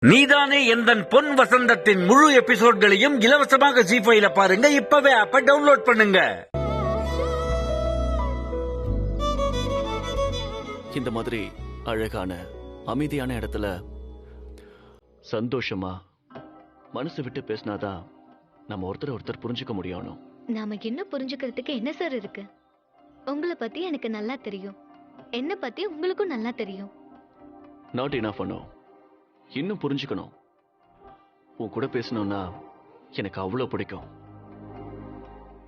நீதானே எந்தன் பொன் வசந்தத்தின் முழு எபிசோட்களையும் இலவசமாக ஜீ5ல பாருங்க. இப்பவே ஆப்ப டவுன்லோட் பண்ணுங்க. இந்த மாதிரி அழகான அமைதியான இடத்துல சந்தோஷமா மனசு விட்டு பேசினாதான் நம்ம ஒருத்தர் புரிஞ்சுக்க முடியும். நாம என்ன புரிஞ்சுக்கிறதுக்கு என்ன சார் இருக்கு? உங்களை பத்தி எனக்கு நல்லா தெரியும், என்ன பத்தி உங்களுக்கும் நல்லா தெரியும். நாட் இனஃப் பண்ணோம், இன்னும் புரிஞ்சுக்கணும். உன் கூட பேசணும்னா எனக்கு அவ்வளவு பிடிக்கும்.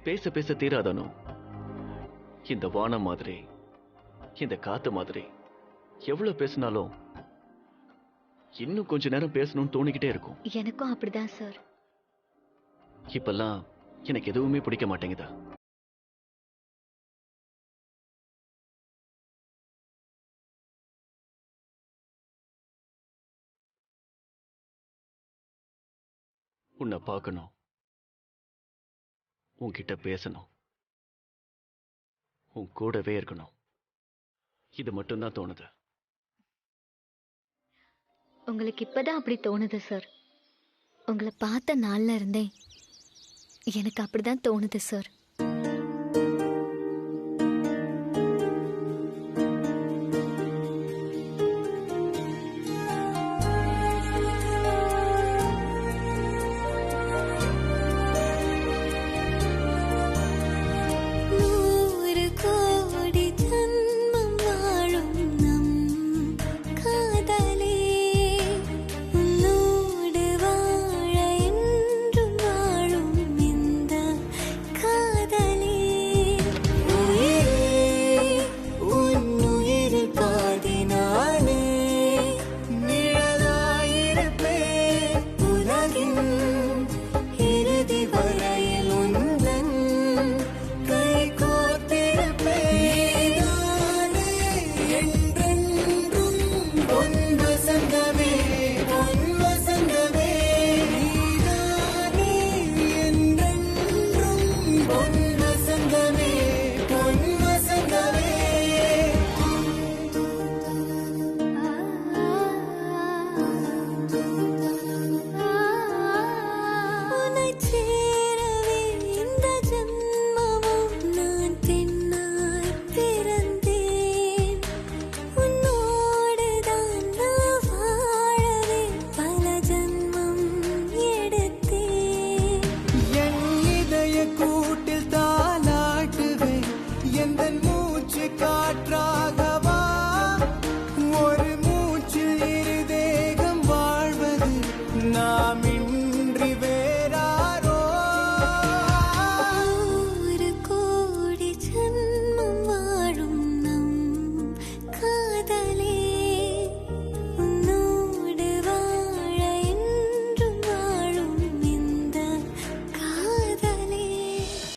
பேச பேச தீராதானோ. இந்த வானம் மாதிரி, இந்த காத்து மாதிரி எவ்வளவு பேசினாலும் இன்னும் கொஞ்ச நேரம் பேசணும்னு தோணிக்கிட்டே இருக்கும். எனக்கும் அப்படிதான் சார். இப்பெல்லாம் எனக்கு எதுவுமே பிடிக்க மாட்டேங்குதா. உன்னை பார்க்கணும், உன்கிட்ட பேசணும், உன் கூடவே இருக்கணும், இது மட்டும்தான் தோணுது. உங்களுக்கு இப்பதான் அப்படி தோணுது சார். உங்களை பார்த்த நாள்ல இருந்தே எனக்கு அப்படிதான் தோணுது சார்.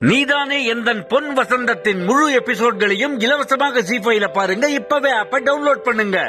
நீதானே எந்தன் பொன் வசந்தத்தின் முழு எபிசோட்களையும் இலவசமாக ஜீ5ல பாருங்க. இப்பவே ஆப்ப டவுன்லோட் பண்ணுங்க.